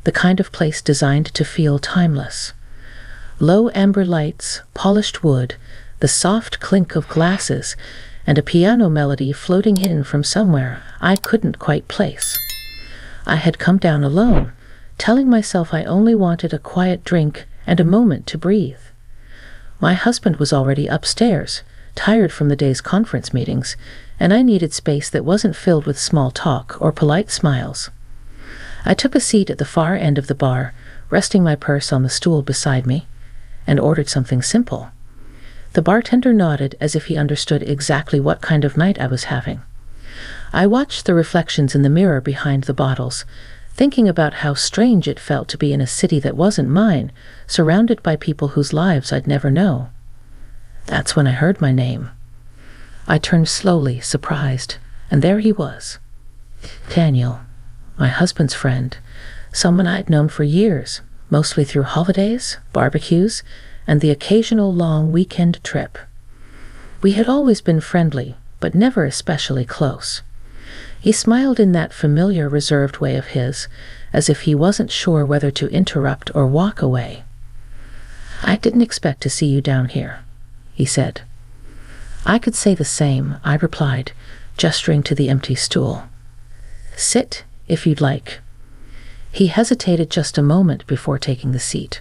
the kind of place designed to feel timeless. Low amber lights, polished wood, the soft clink of glasses, and a piano melody floating in from somewhere I couldn't quite place. I had come down alone, telling myself I only wanted a quiet drink and a moment to breathe. My husband was already upstairs, tired from the day's conference meetings, and I needed space that wasn't filled with small talk or polite smiles. I took a seat at the far end of the bar, resting my purse on the stool beside me, and ordered something simple. The bartender nodded as if he understood exactly what kind of night I was having. I watched the reflections in the mirror behind the bottles, thinking about how strange it felt to be in a city that wasn't mine, surrounded by people whose lives I'd never know. That's when I heard my name. I turned slowly, surprised, and there he was. Daniel, my husband's friend, someone I'd known for years, mostly through holidays, barbecues, and the occasional long weekend trip. We had always been friendly, but never especially close. He smiled in that familiar, reserved way of his, as if he wasn't sure whether to interrupt or walk away. "I didn't expect to see you down here," he said. "I could say the same," I replied, gesturing to the empty stool. "Sit, if you'd like." He hesitated just a moment before taking the seat.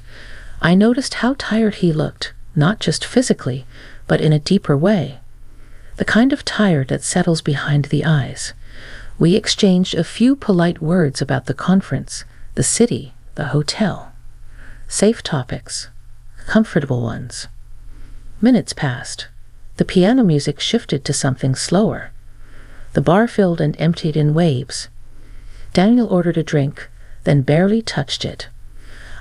I noticed how tired he looked, not just physically, but in a deeper way. The kind of tired that settles behind the eyes. We exchanged a few polite words about the conference, the city, the hotel. Safe topics, comfortable ones. Minutes passed. The piano music shifted to something slower. The bar filled and emptied in waves. Daniel ordered a drink, then barely touched it.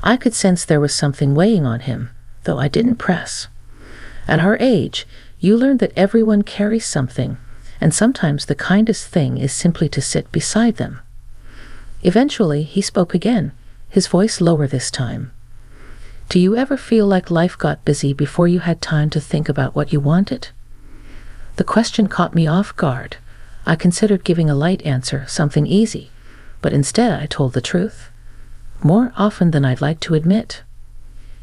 I could sense there was something weighing on him, though I didn't press. At our age, you learn that everyone carries something, and sometimes the kindest thing is simply to sit beside them. Eventually, he spoke again, his voice lower this time. "Do you ever feel like life got busy before you had time to think about what you wanted?" The question caught me off guard. I considered giving a light answer, something easy, but instead I told the truth. More often than I'd like to admit.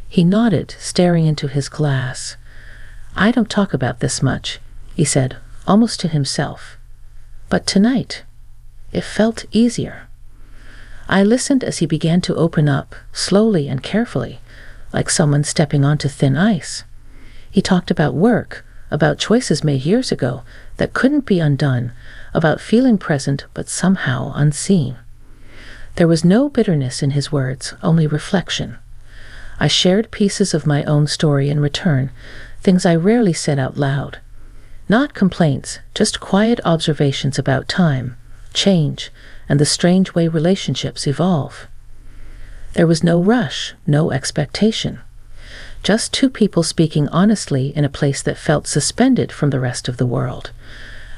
He nodded, staring into his glass. "I don't talk about this much," he said, almost to himself. "But tonight, it felt easier." I listened as he began to open up, slowly and carefully, like someone stepping onto thin ice. He talked about work, about choices made years ago that couldn't be undone, about feeling present but somehow unseen. There was no bitterness in his words, only reflection. I shared pieces of my own story in return, things I rarely said out loud. Not complaints, just quiet observations about time, change, and the strange way relationships evolve. There was no rush, no expectation. Just two people speaking honestly in a place that felt suspended from the rest of the world.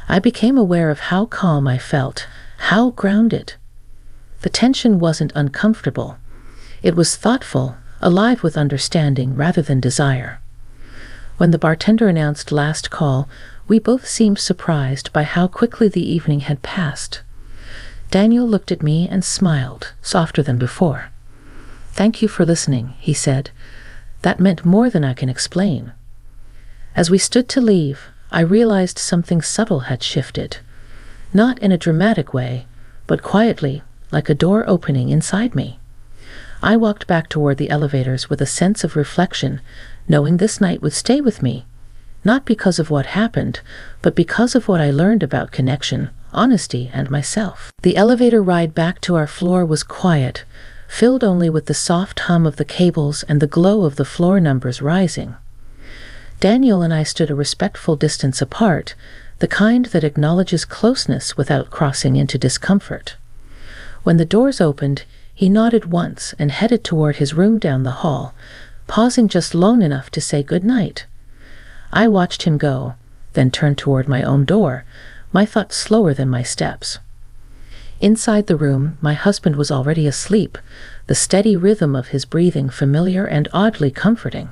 I became aware of how calm I felt, how grounded. The tension wasn't uncomfortable. It was thoughtful, alive with understanding rather than desire. When the bartender announced last call, we both seemed surprised by how quickly the evening had passed. Daniel looked at me and smiled, softer than before. "Thank you for listening," he said. "That meant more than I can explain." As we stood to leave, I realized something subtle had shifted. Not in a dramatic way, but quietly, like a door opening inside me. I walked back toward the elevators with a sense of reflection, knowing this night would stay with me, not because of what happened, but because of what I learned about connection, honesty, and myself. The elevator ride back to our floor was quiet, filled only with the soft hum of the cables and the glow of the floor numbers rising. Daniel and I stood a respectful distance apart, the kind that acknowledges closeness without crossing into discomfort. When the doors opened, he nodded once and headed toward his room down the hall, pausing just long enough to say good night. I watched him go, then turned toward my own door, my thoughts slower than my steps. Inside the room, my husband was already asleep, the steady rhythm of his breathing familiar and oddly comforting.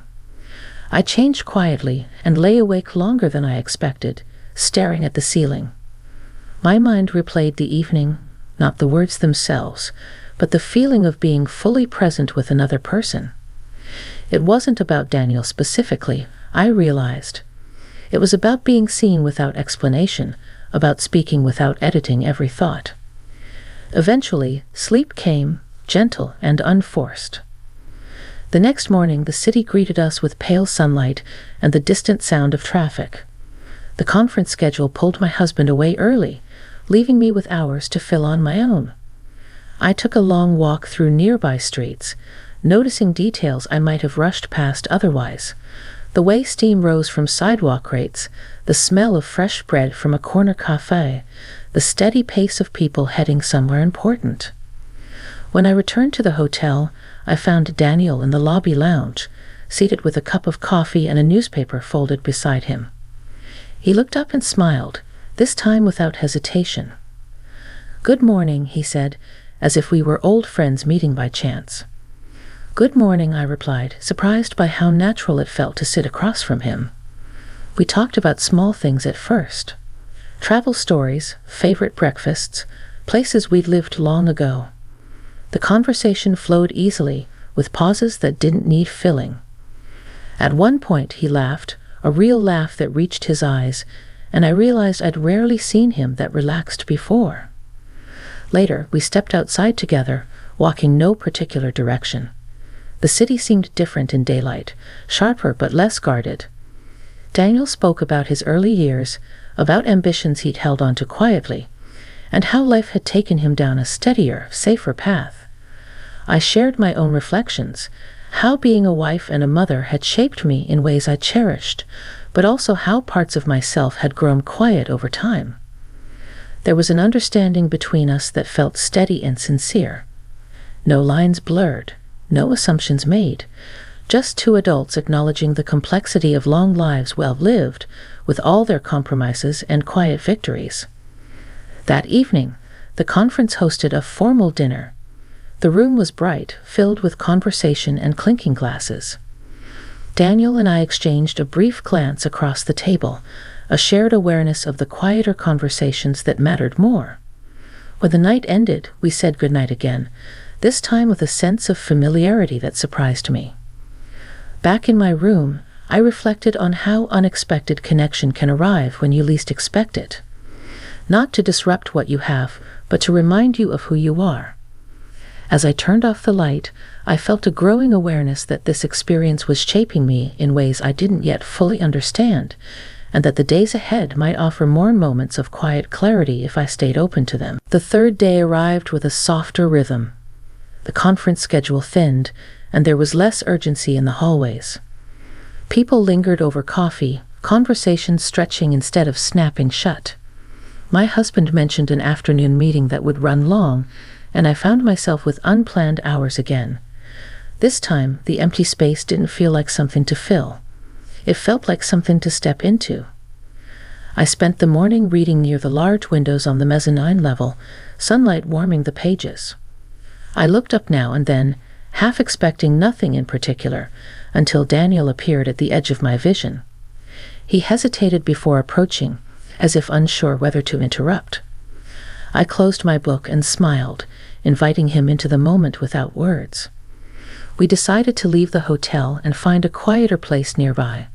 I changed quietly and lay awake longer than I expected, staring at the ceiling. My mind replayed the evening, not the words themselves, but the feeling of being fully present with another person. It wasn't about Daniel specifically, I realized. It was about being seen without explanation, about speaking without editing every thought. Eventually, sleep came, gentle and unforced. The next morning, the city greeted us with pale sunlight and the distant sound of traffic. The conference schedule pulled my husband away early, leaving me with hours to fill on my own. I took a long walk through nearby streets, noticing details I might have rushed past otherwise. The way steam rose from sidewalk grates, the smell of fresh bread from a corner cafe, the steady pace of people heading somewhere important. When I returned to the hotel, I found Daniel in the lobby lounge, seated with a cup of coffee and a newspaper folded beside him. He looked up and smiled, this time without hesitation. "Good morning," he said, as if we were old friends meeting by chance. "Good morning," I replied, surprised by how natural it felt to sit across from him. We talked about small things at first. Travel stories, favorite breakfasts, places we'd lived long ago. The conversation flowed easily, with pauses that didn't need filling. At one point he laughed, a real laugh that reached his eyes, and I realized I'd rarely seen him that relaxed before. Later, we stepped outside together, walking no particular direction. The city seemed different in daylight, sharper but less guarded. Daniel spoke about his early years, about ambitions he'd held onto quietly, and how life had taken him down a steadier, safer path. I shared my own reflections, how being a wife and a mother had shaped me in ways I cherished, but also how parts of myself had grown quiet over time. There was an understanding between us that felt steady and sincere. No lines blurred, no assumptions made, just two adults acknowledging the complexity of long lives well lived, with all their compromises and quiet victories. That evening, the conference hosted a formal dinner. The room was bright, filled with conversation and clinking glasses. Daniel and I exchanged a brief glance across the table, a shared awareness of the quieter conversations that mattered more. When the night ended, we said goodnight again, this time with a sense of familiarity that surprised me. Back in my room, I reflected on how unexpected connection can arrive when you least expect it. Not to disrupt what you have, but to remind you of who you are. As I turned off the light, I felt a growing awareness that this experience was shaping me in ways I didn't yet fully understand, and that the days ahead might offer more moments of quiet clarity if I stayed open to them. The third day arrived with a softer rhythm. The conference schedule thinned, and there was less urgency in the hallways. People lingered over coffee, conversations stretching instead of snapping shut. My husband mentioned an afternoon meeting that would run long, and I found myself with unplanned hours again. This time, the empty space didn't feel like something to fill. It felt like something to step into. I spent the morning reading near the large windows on the mezzanine level, sunlight warming the pages. I looked up now and then, half expecting nothing in particular, until Daniel appeared at the edge of my vision. He hesitated before approaching, as if unsure whether to interrupt. I closed my book and smiled, inviting him into the moment without words. We decided to leave the hotel and find a quieter place nearby.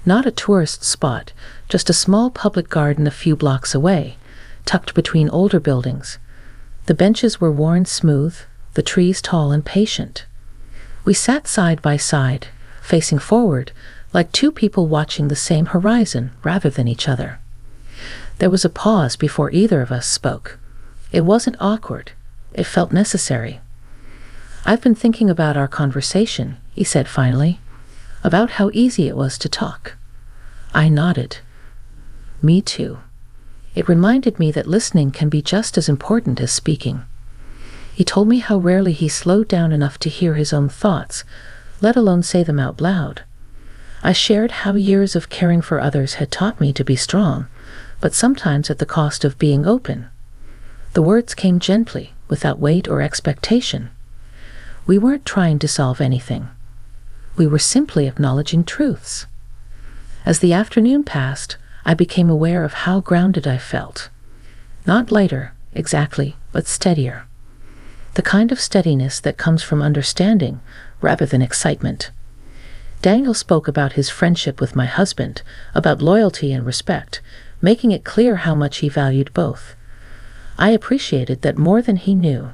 Not a tourist spot, just a small public garden a few blocks away, tucked between older buildings. The benches were worn smooth, the trees tall and patient. We sat side by side, facing forward, like two people watching the same horizon rather than each other. There was a pause before either of us spoke. It wasn't awkward. It felt necessary. "I've been thinking about our conversation," he said finally, "about how easy it was to talk." I nodded. Me too. It reminded me that listening can be just as important as speaking. He told me how rarely he slowed down enough to hear his own thoughts, let alone say them out loud. I shared how years of caring for others had taught me to be strong, but sometimes at the cost of being open. The words came gently, without weight or expectation. We weren't trying to solve anything. We were simply acknowledging truths. As the afternoon passed, I became aware of how grounded I felt. Not lighter, exactly, but steadier. the kind of steadiness that comes from understanding rather than excitement. Daniel spoke about his friendship with my husband, about loyalty and respect, making it clear how much he valued both. I appreciated that more than he knew.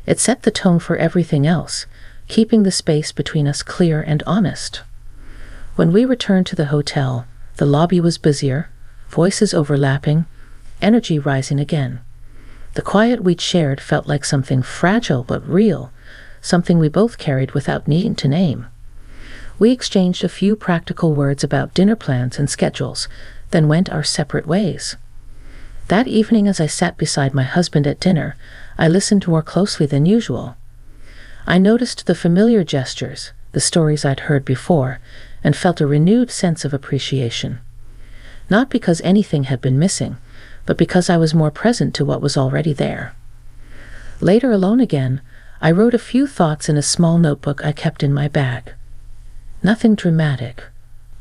It set the tone for everything else, keeping the space between us clear and honest. When we returned to the hotel, the lobby was busier, voices overlapping, energy rising again. The quiet we'd shared felt like something fragile but real, something we both carried without needing to name. We exchanged a few practical words about dinner plans and schedules, then went our separate ways. That evening, as I sat beside my husband at dinner, I listened more closely than usual. I noticed the familiar gestures, the stories I'd heard before, and felt a renewed sense of appreciation. Not because anything had been missing, but because I was more present to what was already there. Later, alone again, I wrote a few thoughts in a small notebook I kept in my bag. Nothing dramatic,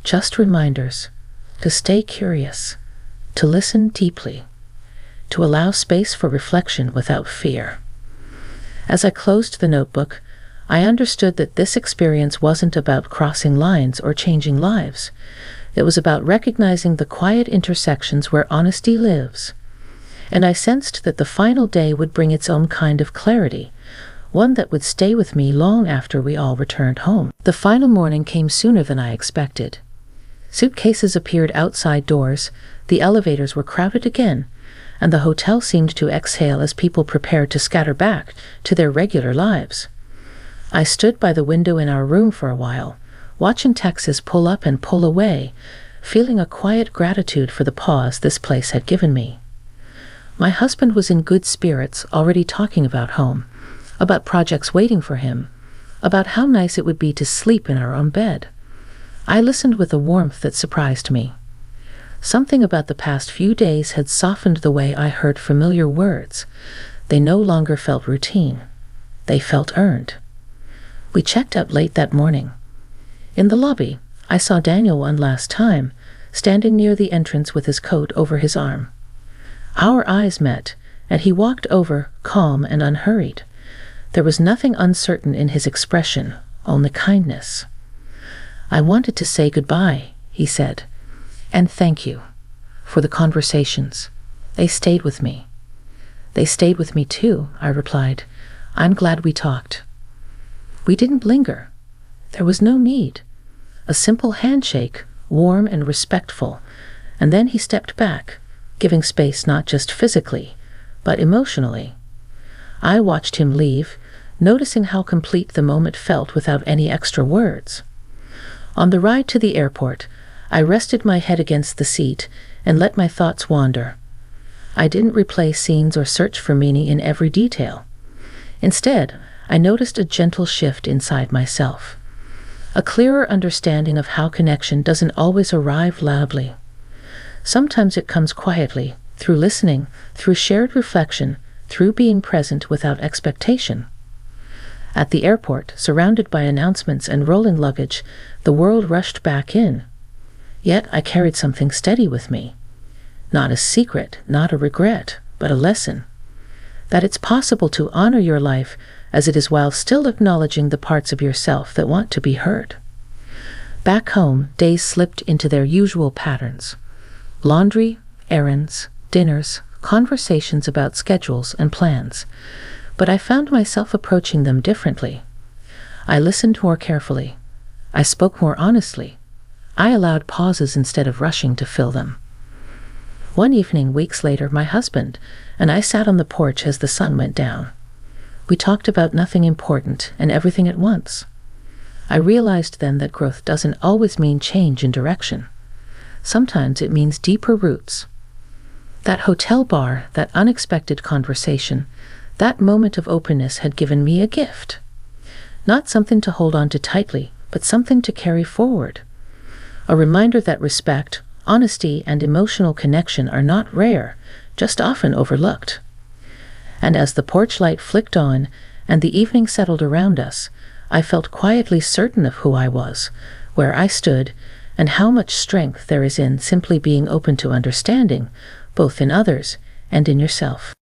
just reminders to stay curious, to listen deeply, to allow space for reflection without fear. As I closed the notebook, I understood that this experience wasn't about crossing lines or changing lives. It was about recognizing the quiet intersections where honesty lives. And I sensed that the final day would bring its own kind of clarity, one that would stay with me long after we all returned home. The final morning came sooner than I expected. Suitcases appeared outside doors, the elevators were crowded again, and the hotel seemed to exhale as people prepared to scatter back to their regular lives. I stood by the window in our room for a while, watching taxis pull up and pull away, feeling a quiet gratitude for the pause this place had given me. My husband was in good spirits, already talking about home, about projects waiting for him, about how nice it would be to sleep in our own bed. I listened with a warmth that surprised me. Something about the past few days had softened the way I heard familiar words. They no longer felt routine. They felt earned. We checked out late that morning. In the lobby, I saw Daniel one last time, standing near the entrance with his coat over his arm. Our eyes met, and he walked over, calm and unhurried. There was nothing uncertain in his expression, only kindness. "I wanted to say goodbye," he said, "and thank you for the conversations. They stayed with me." "They stayed with me too," I replied. "I'm glad we talked." We didn't linger. There was no need. A simple handshake, warm and respectful, and then he stepped back, giving space not just physically, but emotionally. I watched him leave, noticing how complete the moment felt without any extra words. On the ride to the airport, I rested my head against the seat and let my thoughts wander. I didn't replay scenes or search for meaning in every detail. Instead, I noticed a gentle shift inside myself, a clearer understanding of how connection doesn't always arrive loudly. Sometimes it comes quietly, through listening, through shared reflection, through being present without expectation. At the airport, surrounded by announcements and rolling luggage, the world rushed back in. Yet I carried something steady with me. Not a secret, not a regret, but a lesson. That it's possible to honor your life as it is while still acknowledging the parts of yourself that want to be heard. Back home, days slipped into their usual patterns. Laundry, errands, dinners, conversations about schedules and plans. But I found myself approaching them differently. I listened more carefully. I spoke more honestly. I allowed pauses instead of rushing to fill them. One evening, weeks later, my husband and I sat on the porch as the sun went down. We talked about nothing important and everything at once. I realized then that growth doesn't always mean change in direction. Sometimes it means deeper roots. That hotel bar, that unexpected conversation, that moment of openness had given me a gift. Not something to hold on to tightly, but something to carry forward. A reminder that respect, honesty, and emotional connection are not rare, just often overlooked. And as the porch light flicked on and the evening settled around us, I felt quietly certain of who I was, where I stood, and how much strength there is in simply being open to understanding, both in others and in yourself.